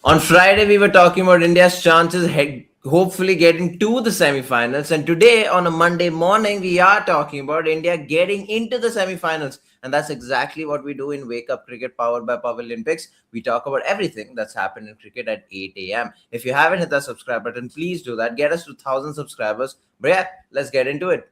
On Friday, we were talking about India's chances hopefully getting to the semi-finals, and today, on a Monday morning, we are talking about India getting into the semi-finals, and that's exactly what we do in Wake Up Cricket, powered by Pavilion Picks. We talk about everything that's happened in cricket at 8 a.m. If you haven't hit that subscribe button, please do that. Get us to 1,000 subscribers. But yeah, let's get into it.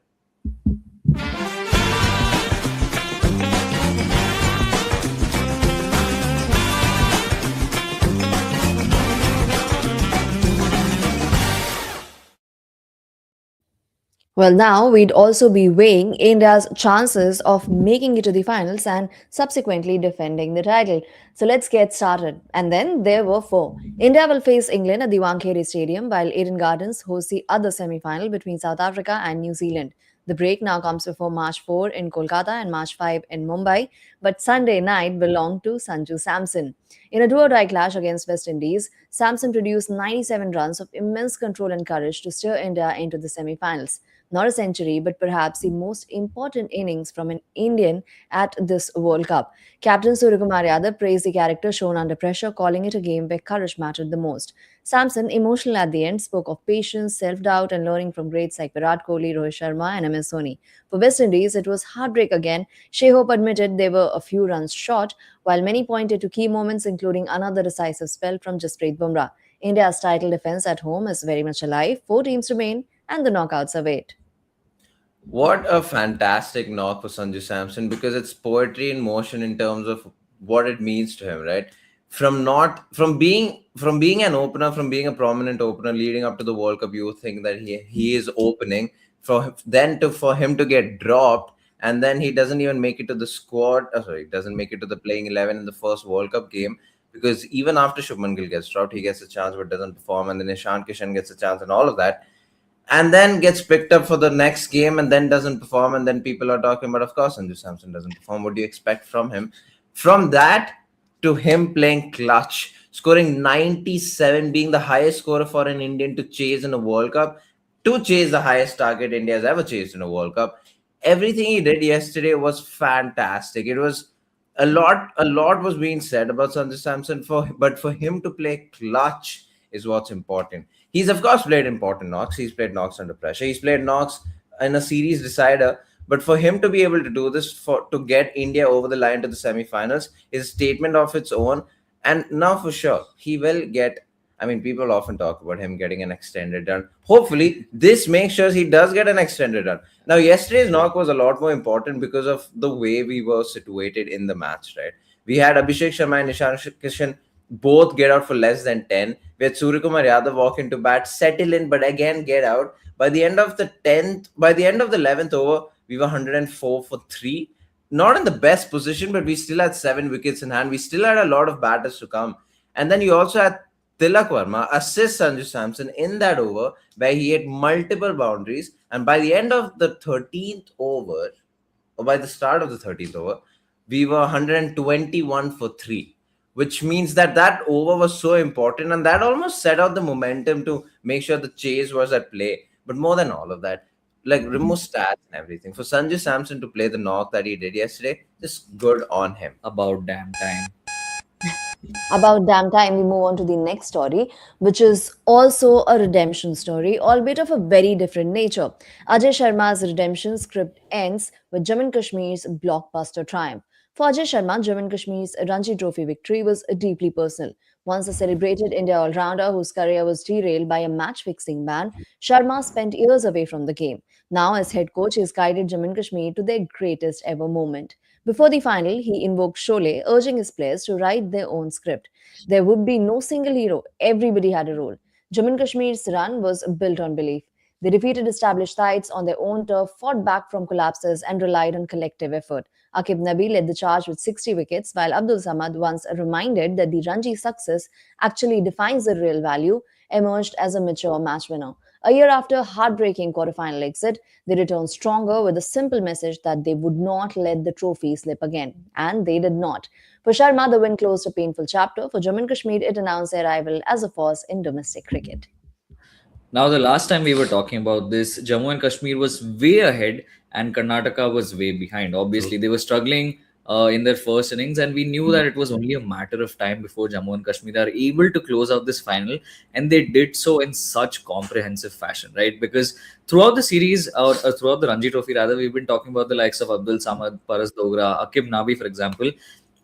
Well, now we'd also be weighing India's chances of making it to the finals and subsequently defending the title. So let's get started. And then there were four. India will face England at the Wankhede Stadium, while Eden Gardens hosts the other semi final between South Africa and New Zealand. The break now comes before March 4 in Kolkata and March 5 in Mumbai, but Sunday night belonged to Sanju Samson. In a do-or-die clash against West Indies, Samson produced 97 runs of immense control and courage to steer India into the semi-finals. Not a century, but perhaps the most important innings from an Indian at this World Cup. Captain Suryakumar Yadav praised the character shown under pressure, calling it a game where courage mattered the most. Samson, emotional at the end, spoke of patience, self-doubt, and learning from greats like Virat Kohli, Rohit Sharma, and MS Dhoni. For West Indies, it was heartbreak again. Shea Hope admitted they were a few runs short, while many pointed to key moments, including another decisive spell from Jasprit Bumrah. India's title defense at home is very much alive. Four teams remain, and the knockouts await. What a fantastic knock for Sanju Samson, because it's poetry in motion in terms of what it means to him, right? From being an opener, from being a prominent opener leading up to the World Cup, you would think that he is opening for him to get dropped, and then he doesn't even make it to the squad. Sorry, doesn't make it to the playing 11 in the first World Cup game, because even after Shubman Gill gets dropped, he gets a chance but doesn't perform, and then Ishan Kishan gets a chance and all of that, and then gets picked up for the next game and then doesn't perform, and then people are talking about, of course, Sanju Samson doesn't perform. What do you expect from him? From that to him playing clutch, scoring 97, being the highest scorer for an Indian to chase in a World Cup, to chase the highest target India has ever chased in a World Cup. Everything he did yesterday was fantastic. It was a lot was being said about Sanju Samson, but for him to play clutch is what's important. He's of course played important knocks. He's played knocks under pressure. He's played knocks in a series decider. But for him to be able to do this, for to get India over the line to the semi-finals, is a statement of its own. And now for sure he will get. I mean, people often talk about him getting an extended run. Hopefully, this makes sure he does get an extended run. Now, yesterday's knock was a lot more important because of the way we were situated in the match, right? We had Abhishek Sharma and Ishan Kishan both get out for less than 10. We had Suryakumar Yadav walk into bat, settle in, but again get out. By the end of the 11th over, we were 104 for 3. Not in the best position, but we still had 7 wickets in hand. We still had a lot of batters to come. And then you also had Tilak Verma assist Sanju Samson in that over, where he had multiple boundaries. And by the end of the 13th over, or by the start of the 13th over, we were 121 for 3, which means that over was so important, and that almost set out the momentum to make sure the chase was at play. But more than all of that, like remove stats and everything, for Sanju Samson to play the knock that he did yesterday, just good on him. About damn time. About damn time, we move on to the next story, which is also a redemption story, albeit of a very different nature. Ajay Sharma's redemption script ends with Jammu Kashmir's blockbuster triumph. For Ajay Sharma, Jammu Kashmir's Ranji Trophy victory was deeply personal. Once a celebrated India all-rounder whose career was derailed by a match-fixing ban, Sharma spent years away from the game. Now, as head coach, he has guided Jammu Kashmir to their greatest ever moment. Before the final, he invoked Sholay, urging his players to write their own script. There would be no single hero, everybody had a role. Jammu and Kashmir's run was built on belief. They defeated established sides on their own turf, fought back from collapses, and relied on collective effort. Akib Nabi led the charge with 60 wickets, while Abdul Samad, once reminded that the Ranji success actually defines the real value, emerged as a mature match winner. A year after a heartbreaking quarterfinal exit, they returned stronger with a simple message that they would not let the trophy slip again. And they did not. For Sharma, the win closed a painful chapter. For Jammu and Kashmir, it announced their arrival as a force in domestic cricket. Now, the last time we were talking about this, Jammu and Kashmir was way ahead and Karnataka was way behind. Obviously, they were struggling in their first innings, and we knew that it was only a matter of time before Jammu and Kashmir are able to close out this final, and they did so in such comprehensive fashion, right? Because throughout the series, or throughout the Ranji Trophy, rather, we've been talking about the likes of Abdul Samad, Paras Dogra, Akib Nabi, for example.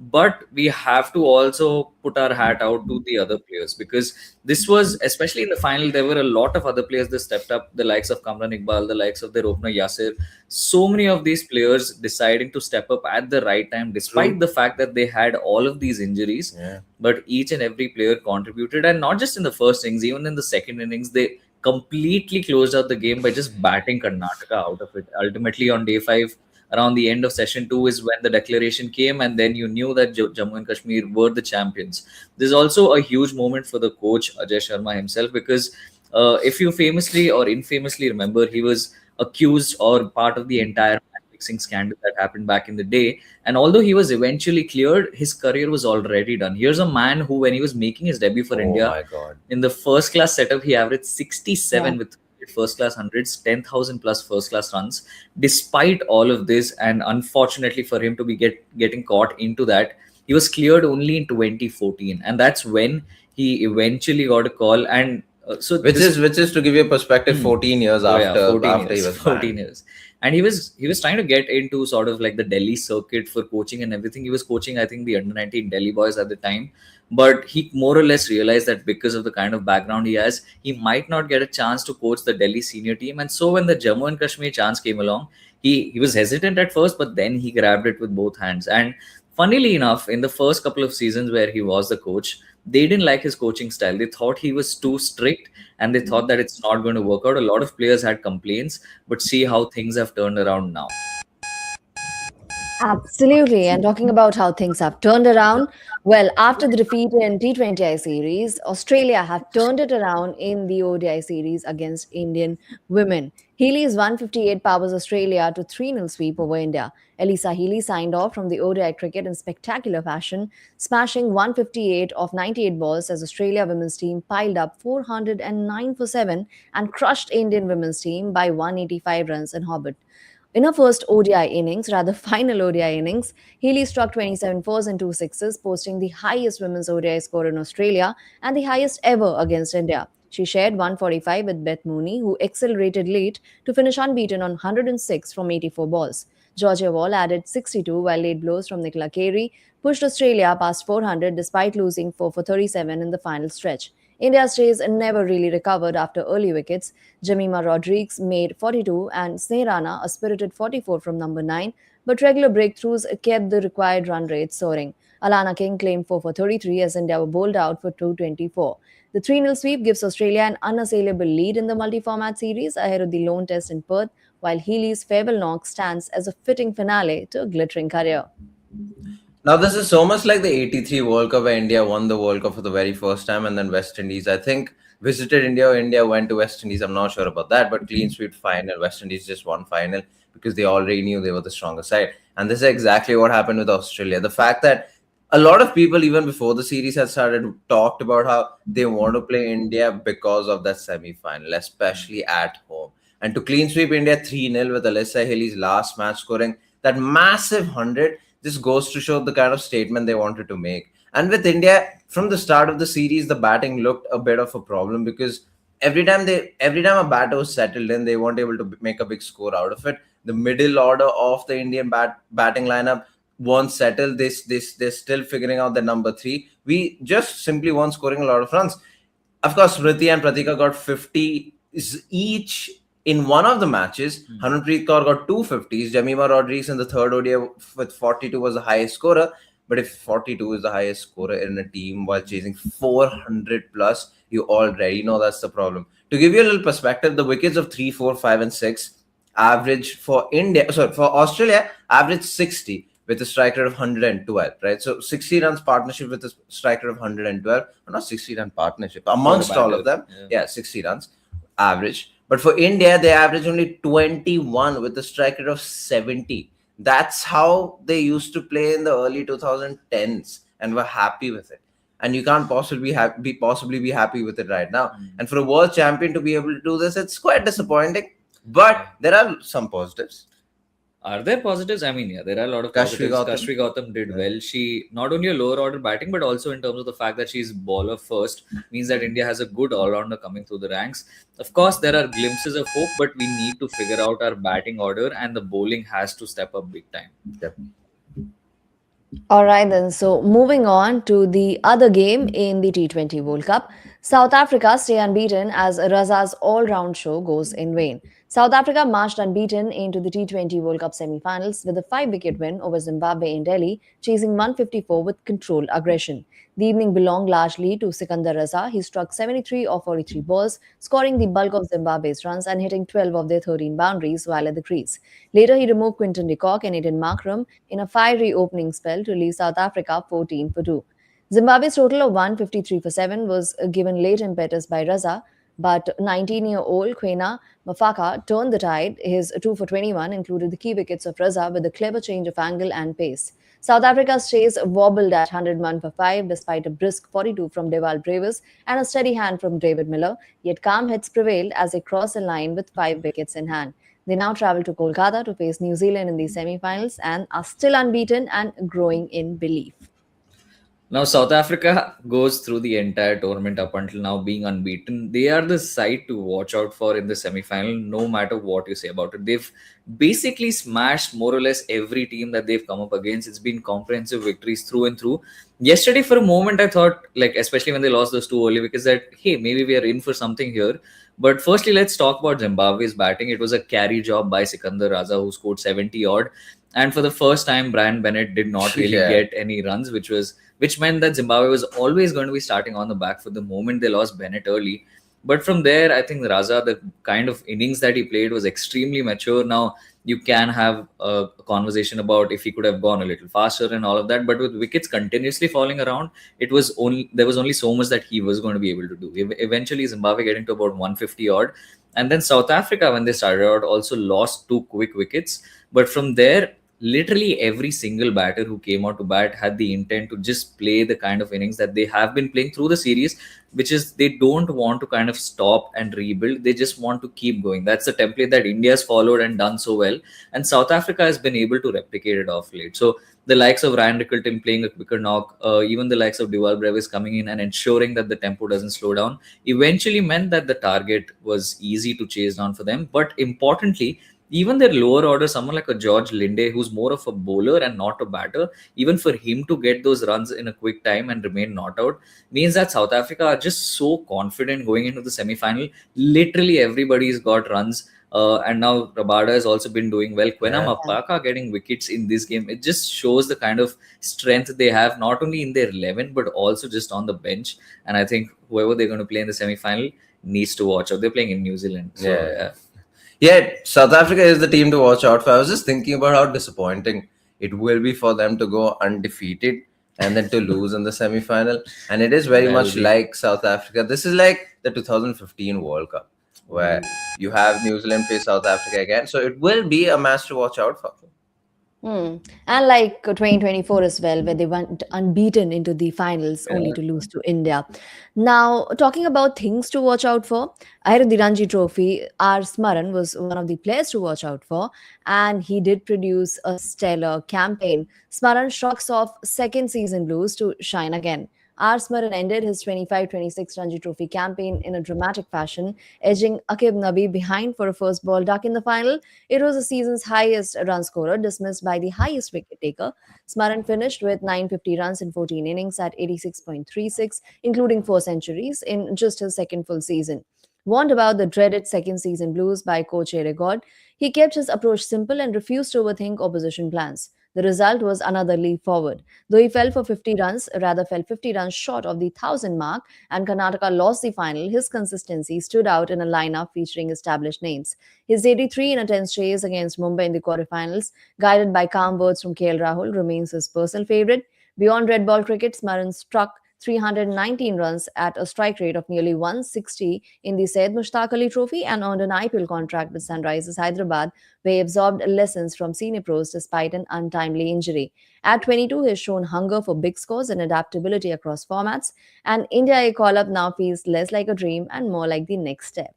But we have to also put our hat out to the other players, because this was, especially in the final, there were a lot of other players that stepped up, the likes of Kamran Iqbal, the likes of their opener Yasir. So many of these players deciding to step up at the right time, despite True. the fact that they had all of these injuries. Yeah. But each and every player contributed, and not just in the first innings, even in the second innings, they completely closed out the game by just batting Karnataka out of it. Ultimately, on day five, around the end of session two, is when the declaration came, and then you knew that Jammu and Kashmir were the champions. There's also a huge moment for the coach Ajay Sharma himself, because if you famously or infamously remember, he was accused or part of the entire match fixing scandal that happened back in the day. And although he was eventually cleared, his career was already done. Here's a man who, when he was making his debut for Oh India, my God. in the first class setup, he averaged Yeah. 67 with first class hundreds, 10,000 plus first class runs. Despite all of this, and unfortunately for him to be getting caught into that, he was cleared only in 2014, and that's when he eventually got a call. And so Which this is to give you a perspective, Hmm. 14 years Oh yeah, after 14 he years. was 14 banned. years. And he was trying to get into sort of like the Delhi circuit for coaching and everything. He was coaching, I think, the under 19 Delhi boys at the time. But he more or less realized that because of the kind of background he has, he might not get a chance to coach the Delhi senior team. And so when the Jammu and Kashmir chance came along, he was hesitant at first, but then he grabbed it with both hands. And funnily enough, in the first couple of seasons where he was the coach, they didn't like his coaching style. They thought he was too strict, and they thought that it's not going to work out. A lot of players had complaints, but see how things have turned around now. Absolutely. And talking about how things have turned around, well, after the defeat in T20I series, Australia have turned it around in the ODI series against Indian women. Healy's 158 powers Australia to 3-0 sweep over India. Alyssa Healy signed off from the ODI cricket in spectacular fashion, smashing 158 of 98 balls as Australia women's team piled up 409 for 7 and crushed Indian women's team by 185 runs in Hobart. In her first ODI innings, rather final ODI innings, Healy struck 27 fours and 2 sixes, posting the highest women's ODI score in Australia and the highest ever against India. She shared 145 with Beth Mooney, who accelerated late to finish unbeaten on 106 from 84 balls. Georgia Wall added 62, while late blows from Nicola Carey pushed Australia past 400 despite losing 4 for 37 in the final stretch. India's chase never really recovered after early wickets. Jamima Rodriguez made 42 and Snehrana a spirited 44 from number 9, but regular breakthroughs kept the required run rate soaring. Alana King claimed 4 for 33 as India were bowled out for 224. The 3-0 sweep gives Australia an unassailable lead in the multi-format series ahead of the lone test in Perth, while Healy's farewell knock stands as a fitting finale to a glittering career. Now, this is so much like the 83 World Cup where India won the World Cup for the very first time, and then West Indies, I think, visited India, or India went to West Indies. I'm not sure about that, but clean sweep final. West Indies just won final because they already knew they were the stronger side. And this is exactly what happened with Australia. The fact that a lot of people, even before the series had started, talked about how they want to play India because of that semi final, especially at home. And to clean sweep India 3-0 with Alyssa Healy's last match scoring that massive 100, this goes to show the kind of statement they wanted to make. And with India, from the start of the series, the batting looked a bit of a problem because every time a batter was settled in, they weren't able to make a big score out of it. The middle order of the Indian batting lineup weren't settled. They're still figuring out the number three. We just simply weren't scoring a lot of runs. Of course, Smriti and Pratika got 50 each in one of the matches. Harmanpreet Kaur got 250s. Jamima Rodriguez in the third ODI with 42 was the highest scorer. But if 42 is the highest scorer in a team while chasing 400 plus, you already know that's the problem. To give you a little perspective, the wickets of 3, 4, 5, and 6 average for Australia average 60 with a strike rate of 112, right? So 60 runs partnership with a strike rate of 112, or not 60 run partnership amongst all of them. Yeah, 60 runs average. But for India, they average only 21 with a strike rate of 70. That's how they used to play in the early 2010s and were happy with it. And you can't possibly be happy with it right now. And for a world champion to be able to do this, it's quite disappointing. But there are some positives. Are there positives? I mean, yeah, there are a lot of Kashvi positives. Gautam. Kashvi Gautam did Yeah. well. She not only a lower order batting, but also in terms of the fact that she's bowler first, means that India has a good all rounder coming through the ranks. Of course, there are glimpses of hope, but we need to figure out our batting order, and the bowling has to step up big time. Yep. All right, then. So, moving on to the other game in the T20 World Cup, South Africa stay unbeaten as Raza's all round show goes in vain. South Africa marched unbeaten into the T20 World Cup semi finals with a 5 wicket win over Zimbabwe in Delhi, chasing 154 with controlled aggression. The evening belonged largely to Sikandar Raza. He struck 73 of 43 balls, scoring the bulk of Zimbabwe's runs and hitting 12 of their 13 boundaries while at the crease. Later, he removed Quinton de Kock and Aiden Markram in a fiery opening spell to leave South Africa 14 for 2. Zimbabwe's total of 153 for 7 was given late impetus by Raza, but 19-year-old Quena Mafaka turned the tide. His 2 for 21 included the key wickets of Raza with a clever change of angle and pace. South Africa's chase wobbled at 101 for 5 despite a brisk 42 from Deval Brevis and a steady hand from David Miller, yet calm heads prevailed as they crossed the line with 5 wickets in hand. They now travel to Kolkata to face New Zealand in the semi-finals and are still unbeaten and growing in belief. Now, South Africa goes through the entire tournament up until now being unbeaten. They are the side to watch out for in the semi final, no matter what you say about it. They've basically smashed more or less every team that they've come up against. It's been comprehensive victories through and through. Yesterday, for a moment, I thought, like, especially when they lost those two early wickets, that hey, maybe we are in for something here. But firstly, let's talk about Zimbabwe's batting. It was a carry job by Sikandar Raza, who scored 70 odd. And for the first time, Brian Bennett did not really Yeah. get any runs, which meant that Zimbabwe was always going to be starting on the back for the moment they lost Bennett early. But from there, I think Raza, the kind of innings that he played was extremely mature. Now, you can have a conversation about if he could have gone a little faster and all of that. But with wickets continuously falling around, there was only so much that he was going to be able to do. Eventually, Zimbabwe getting to about 150 odd. And then South Africa, when they started out, also lost two quick wickets. But from there, literally every single batter who came out to bat had the intent to just play the kind of innings that they have been playing through the series, which is they don't want to kind of stop and rebuild. They just want to keep going. That's the template that India has followed and done so well. And South Africa has been able to replicate it off late. So the likes of Ryan Rickelton playing a quicker knock, even the likes of Duval Brevis coming in and ensuring that the tempo doesn't slow down, eventually meant that the target was easy to chase down for them. But importantly, even their lower order, someone like a George Linde, who's more of a bowler and not a batter, even for him to get those runs in a quick time and remain not out means that South Africa are just so confident going into the semi final. Literally everybody's got runs. And now Rabada has also been doing well. Quena Yeah. Mapaka getting wickets in this game. It just shows the kind of strength they have, not only in their 11, but also just on the bench. And I think whoever they're going to play in the semi final needs to watch out. They're playing in New Zealand. So, Yeah. Yeah, South Africa is the team to watch out for. I was just thinking about how disappointing it will be for them to go undefeated and then to lose in the semi-final. And it is very Well, much like South Africa. This is like the 2015 World Cup, where you have New Zealand face South Africa again. So it will be a match to watch out for. Hmm. And like 2024 as well, where they went unbeaten into the finals only yeah. to lose to India. Now, talking about things to watch out for, ahead of the Ranji Trophy, our Smaran was one of the players to watch out for, and he did produce a stellar campaign. Smaran shrugs off second season blues to shine again. R. Smaran ended his 25-26 Ranji Trophy campaign in a dramatic fashion, edging Akib Nabi behind for a first ball duck in the final. It was the season's highest run scorer, dismissed by the highest wicket taker. Smaran finished with 950 runs in 14 innings at 86.36, including 4 centuries in just his second full season. Warned about the dreaded second season blues by coach Erigod, he kept his approach simple and refused to overthink opposition plans. The result was another leap forward. Though he fell for 50 runs, rather fell 50 runs short of the 1,000 mark, and Karnataka lost the final, his consistency stood out in a lineup featuring established names. His 83 in a tense chase against Mumbai in the quarterfinals, guided by calm words from KL Rahul, remains his personal favourite. Beyond red ball cricket, Smaran struck 319 runs at a strike rate of nearly 160 in the Syed Mushtaq Ali Trophy and earned an IPL contract with Sunrisers Hyderabad, where he absorbed lessons from senior pros despite an untimely injury. At 22, he has shown hunger for big scores and adaptability across formats, and India A call up now feels less like a dream and more like the next step.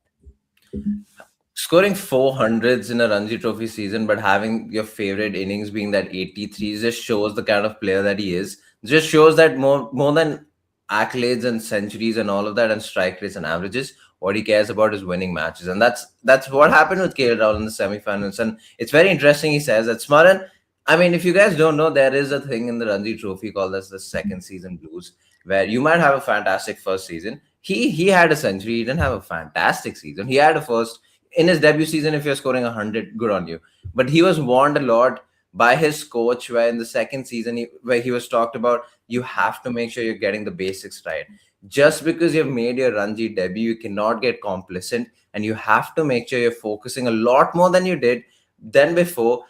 Scoring 400s in a Ranji Trophy season, but having your favorite innings being that 83 just shows the kind of player that he is. Just shows that more than accolades and centuries and all of that and strike rates and averages, what he cares about is winning matches. And that's what happened with KL Rahul in the semifinals. And it's very interesting. He says that Smaran, I mean, if you guys don't know, there is a thing in the Ranji Trophy called as the second season blues, where you might have a fantastic first season. He had a century. He didn't have a fantastic season. He had a first in his debut season. If you're scoring 100, good on you. But he was warned a lot by his coach, where in the second season, where he was talked about, you have to make sure you're getting the basics right. Just because you've made your Ranji debut, you cannot get complacent, and you have to make sure you're focusing a lot more than you did than before.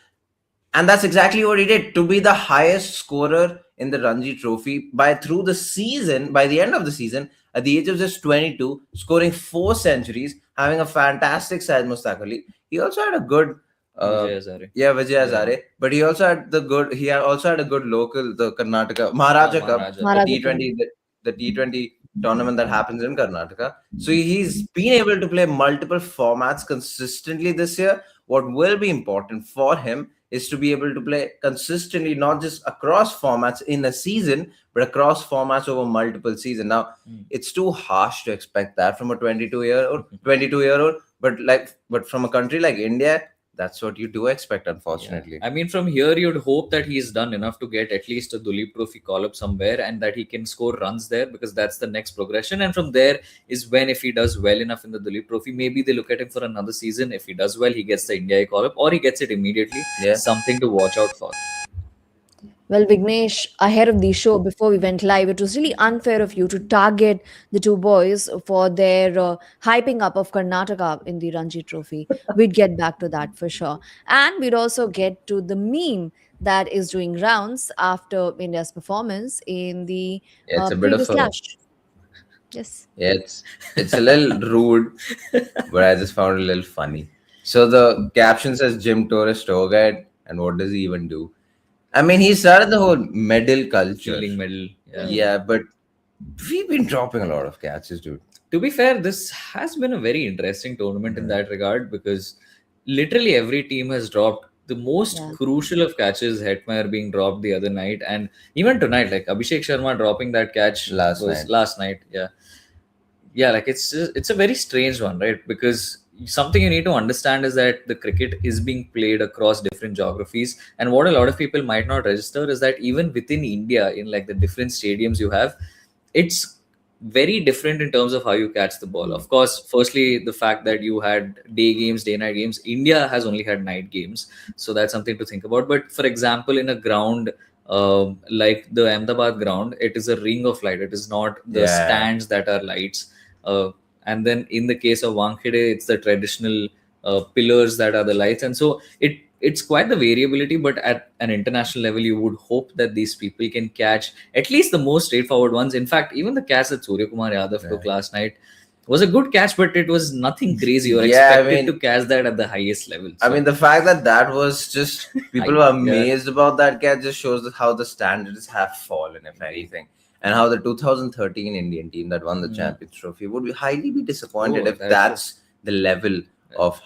And that's exactly what he did, to be the highest scorer in the Ranji Trophy by through the season, by the end of the season, at the age of just 22, scoring 4 centuries, having a fantastic side Mustaq Ali. He also had a good uh, Vijay Hazare. Vijay Hazare, but he also had a good local, the Karnataka Maharaja Cup, Maharaja. the Maharaja Cup. T20, the T20 tournament that happens in Karnataka. So he's been able to play multiple formats consistently this year. What will be important for him is to be able to play consistently, not just across formats in a season, but across formats over multiple seasons. Now, it's too harsh to expect that from a 22-year-old, but from a country like India, that's what you do expect, unfortunately. I mean, from here, you'd hope that he's done enough to get at least a Duleep Trophy call up somewhere and that he can score runs there, because that's the next progression. And from there is when, if he does well enough in the Duleep Trophy, maybe they look at him for another season. If he does well, he gets the India call up, or he gets it immediately. Yeah. Something to watch out for. Well, Vignesh, ahead of the show, before we went live, it was really unfair of you to target the two boys for their hyping up of Karnataka in the Ranji Trophy. We'd get back to that for sure. And we'd also get to the meme that is doing rounds after India's performance in the Yeah, it's a bit of previous a clash. Yes. yeah, it's a little rude, but I just found it a little funny. So the caption says Jim Torres tour guide, and what does he even do? I mean, he started the whole medal culture. Fielding medal. Yeah. Yeah, but we've been dropping a lot of catches, dude. To be fair, this has been a very interesting tournament in that regard, because literally every team has dropped the most Yeah. crucial of catches. Hetmeyer being dropped the other night, and even tonight, like Abhishek Sharma dropping that catch last night. Yeah, like it's a very strange one, right? Because something you need to understand is that the cricket is being played across different geographies, and what a lot of people might not register is that even within India, in like the different stadiums you have, it's very different in terms of how you catch the ball. Of course, firstly, the fact that you had day games, day night games. India has only had night games, so that's something to think about. But for example, in a ground like the Ahmedabad ground, it is a ring of light. It is not the stands that are lights. And then in the case of Wankhede, it's the traditional pillars that are the lights, and so it's quite the variability. But at an international level, you would hope that these people can catch at least the most straightforward ones. In fact, even the catch that Surya Kumar Yadav took last night was a good catch, but it was nothing crazy. You're expected to catch that at the highest level. So, I mean, the fact that was just people were amazed about that catch just shows how the standards have fallen, if anything. And how the 2013 Indian team that won the Champions Trophy would highly be disappointed if that's the level of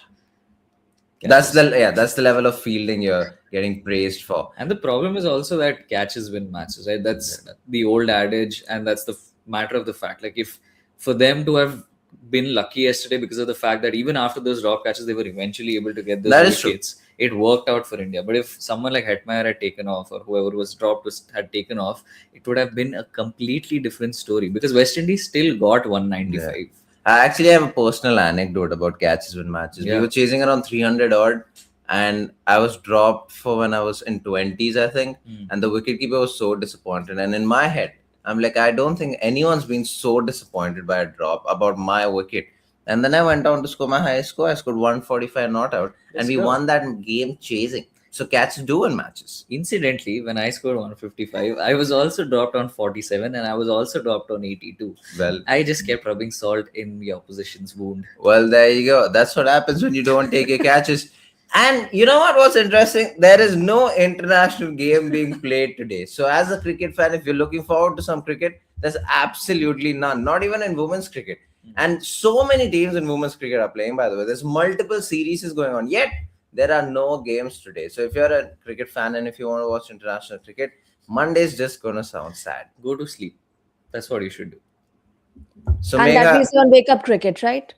that's the level of fielding you're getting praised for. And the problem is also that catches win matches, right? That's the old adage, and that's the matter of the fact. Like, if for them to have been lucky yesterday because of the fact that even after those drop catches, they were eventually able to get those wickets. It worked out for India. But if someone like Hetmeyer had taken off, or whoever was dropped had taken off, it would have been a completely different story, because West Indies still got 195. Yeah. I actually have a personal anecdote about catches win matches. We were chasing around 300 odd, and I was dropped for when I was in 20s, I think. And the wicketkeeper was so disappointed. And in my head, I'm like, I don't think anyone's been so disappointed by a drop about my wicket. And then I went on to score my highest score. I scored 145 not out. And we won that game chasing. So catches do in matches. Incidentally, when I scored 155, I was also dropped on 47, and I was also dropped on 82. Well, I just kept rubbing salt in the opposition's wound. Well, there you go. That's what happens when you don't take your catches. And you know what's interesting? There is no international game being played today. So as a cricket fan, if you're looking forward to some cricket, there's absolutely none. Not even in women's cricket. And so many teams in women's cricket are playing, by the way. There's multiple series is going on, yet there are no games today. So if you're a cricket fan and if you want to watch international cricket, Monday's just gonna sound sad. Go to sleep. That's what you should do. So And that Megha, means you on wake up cricket, right?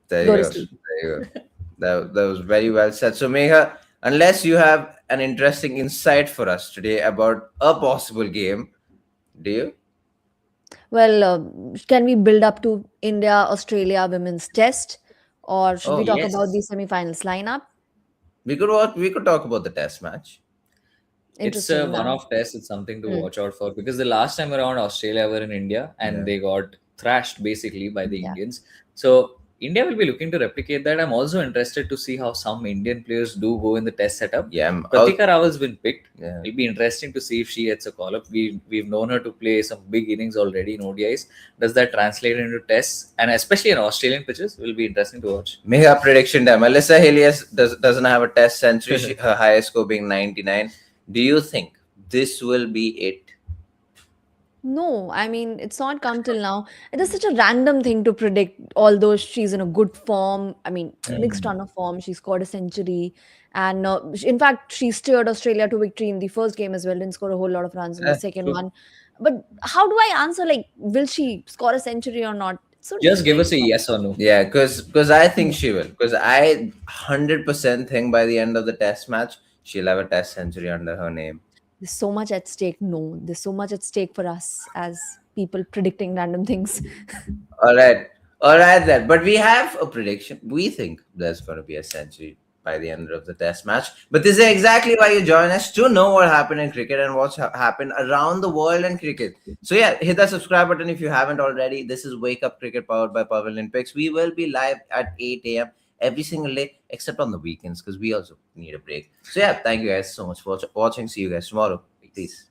there Go you to go. sleep. There you go. That was very well said. So Megha, unless you have an interesting insight for us today about a possible game, do you? Well, can we build up to India Australia women's test, or should we Oh, talk about Yes. the semi-finals lineup? we could talk about the test match. It's a Interesting. Now, one-off test. It's something to hmm. watch out for because the last time around Australia were in India and Yeah. they got thrashed basically by the Yeah. Indians. So India will be looking to replicate that. I'm also interested to see how some Indian players do go in the test setup. Yeah, Pratika Rawal's been picked. yeah. It'll be interesting to see if she gets a call up. We've known her to play some big innings already in ODIs. Does that translate into tests? And especially in Australian pitches, will be interesting to watch. Mega prediction time. Alyssa Healy doesn't have a test century. Her highest score being 99. Do you think this will be it? No, I mean, it's not come till now. It is such a random thing to predict, although she's in a good form. I mean, mixed run of form. She scored a century. And in fact, she steered Australia to victory in the first game as well. Didn't score a whole lot of runs in the second True. one. But how do I answer, like, will she score a century or not? It's so Just give difficult us a to yes or no. Yeah, because I think she will. Because I 100% think by the end of the test match, she'll have a test century under her name. There's so much at stake. No, there's so much at stake for us as people predicting random things. All right then. But we have a prediction. We think there's going to be a century by the end of the test match. But this is exactly why you join us to know what happened in cricket and what's happened around the world in cricket. So yeah, hit that subscribe button if you haven't already. This is Wake Up Cricket powered by Pavilion Picks. We will be live at 8 a.m. every single day except on the weekends because we also need a break. So yeah, thank you guys so much for watching. See you guys tomorrow. Peace.